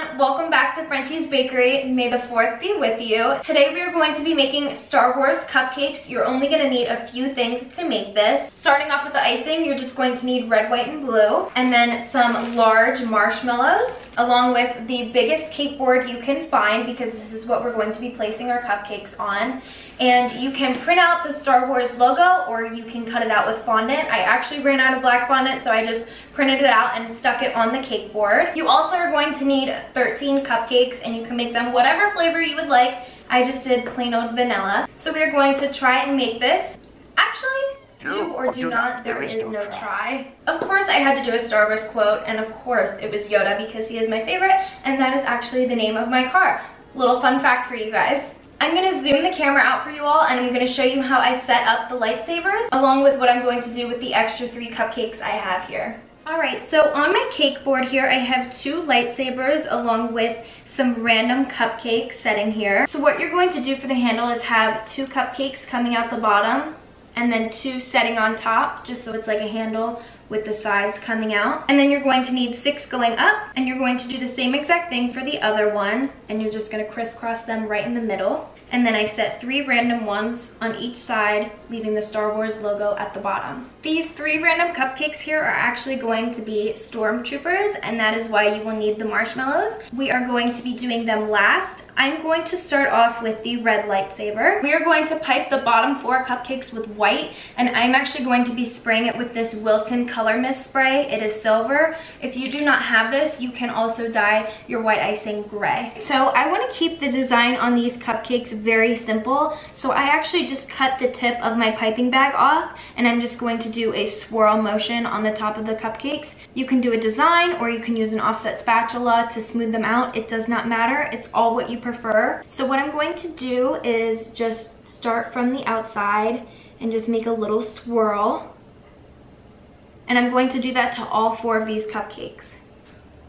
everyone, welcome back to Frenchie's Bakery. May the 4th be with you. Today we are going to be making Star Wars cupcakes. You're only going to need a few things to make this. Starting off with the icing, you're just going to need red, white, and blue, and then some large marshmallows, along with the biggest cake board you can find, because this is what we're going to be placing our cupcakes on. And you can print out the Star Wars logo, or you can cut it out with fondant. I actually ran out of black fondant, so I just printed it out and stuck it on the cake board. You also are going to need 13 cupcakes, and you can make them whatever flavor you would like. I just did plain old vanilla. So we are going to try and make this. Actually, do or do not, there is no try. Of course I had to do a Star Wars quote, and of course it was Yoda, because he is my favorite, and that is actually the name of my car. Little fun fact for you guys. I'm going to zoom the camera out for you all, and I'm going to show you how I set up the lightsabers, along with what I'm going to do with the extra 3 cupcakes I have here. Alright, so on my cake board here, I have 2 lightsabers along with some random cupcakes setting here. So what you're going to do for the handle is have 2 cupcakes coming out the bottom, and then 2 setting on top, just so it's like a handle with the sides coming out. And then you're going to need 6 going up, and you're going to do the same exact thing for the other one, and you're just going to crisscross them right in the middle. And then I set 3 random ones on each side, leaving the Star Wars logo at the bottom. These 3 random cupcakes here are actually going to be stormtroopers, and that is why you will need the marshmallows. We are going to be doing them last. I'm going to start off with the red lightsaber. We are going to pipe the bottom 4 cupcakes with white, and I'm actually going to be spraying it with this Wilton Color Mist spray. It is silver. If you do not have this, you can also dye your white icing gray. So I want to keep the design on these cupcakes very simple, so I actually just cut the tip of my piping bag off, and I'm just going to do a swirl motion on the top of the cupcakes. You can do a design, or you can use an offset spatula to smooth them out. It does not matter. It's all what you prefer. So what I'm going to do is just start from the outside and just make a little swirl. And I'm going to do that to all 4 of these cupcakes.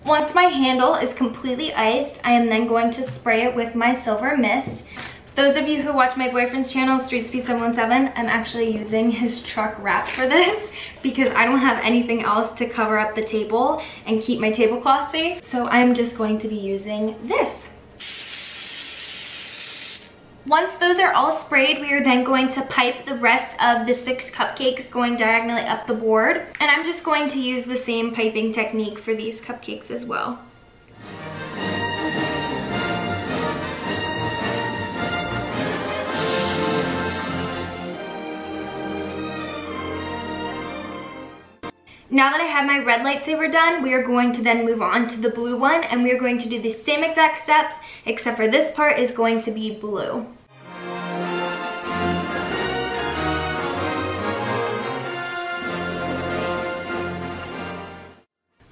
Once my handle is completely iced, I am then going to spray it with my silver mist. Those of you who watch my boyfriend's channel, StreetSpeed717, I'm actually using his truck wrap for this because I don't have anything else to cover up the table and keep my tablecloth safe. So I'm just going to be using this. Once those are all sprayed, we are then going to pipe the rest of the 6 cupcakes going diagonally up the board. And I'm just going to use the same piping technique for these cupcakes as well. Now that I have my red lightsaber done, we are going to then move on to the blue one, and we are going to do the same exact steps, except for this part is going to be blue.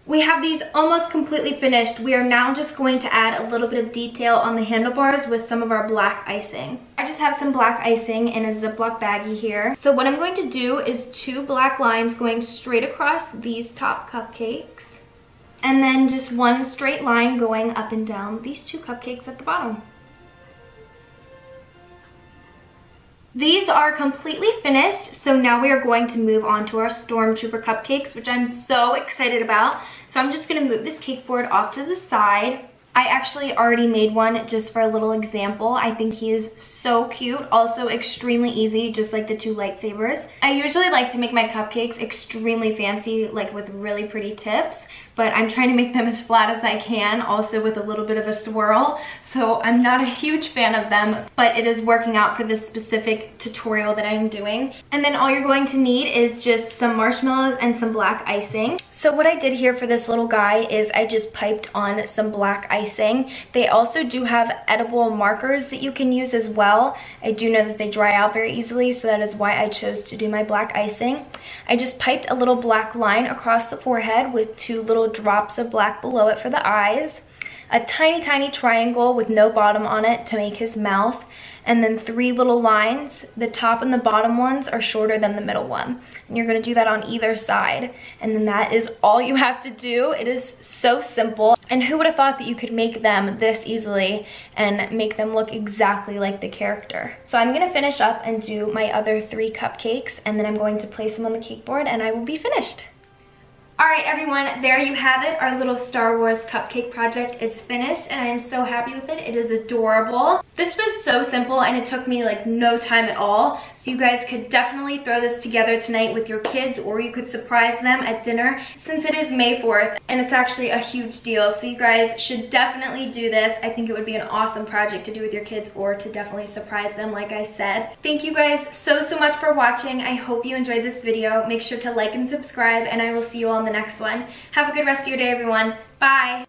We have these almost completely finished. We are now just going to add a little bit of detail on the handlebars with some of our black icing. I just have some black icing in a Ziploc baggie here. So what I'm going to do is 2 black lines going straight across these top cupcakes, and then just 1 straight line going up and down these 2 cupcakes at the bottom. These are completely finished, so now we are going to move on to our Stormtrooper cupcakes, which I'm so excited about. So I'm just gonna move this cake board off to the side. I actually already made one just for a little example. I think he is so cute, also extremely easy, just like the 2 lightsabers. I usually like to make my cupcakes extremely fancy, like with really pretty tips, but I'm trying to make them as flat as I can, also with a little bit of a swirl. So I'm not a huge fan of them, but it is working out for this specific tutorial that I'm doing. And then all you're going to need is just some marshmallows and some black icing. So what I did here for this little guy is I just piped on some black icing. They also do have edible markers that you can use as well. I do know that they dry out very easily, so that is why I chose to do my black icing. I just piped a little black line across the forehead with 2 little drops of black below it for the eyes, a tiny triangle with no bottom on it to make his mouth, and then 3 little lines. The top and the bottom ones are shorter than the middle one. And you're gonna do that on either side. And then that is all you have to do. It is so simple. And who would have thought that you could make them this easily and make them look exactly like the character? So I'm gonna finish up and do my other 3 cupcakes, and then I'm going to place them on the cake board and I will be finished. Alright everyone, there you have it. Our little Star Wars cupcake project is finished and I am so happy with it. It is adorable. This was so simple and it took me like no time at all. So you guys could definitely throw this together tonight with your kids, or you could surprise them at dinner since it is May 4th and it's actually a huge deal. So you guys should definitely do this. I think it would be an awesome project to do with your kids or to definitely surprise them like I said. Thank you guys so much for watching. I hope you enjoyed this video. Make sure to like and subscribe and I will see you all in the next one. Have a good rest of your day everyone. Bye!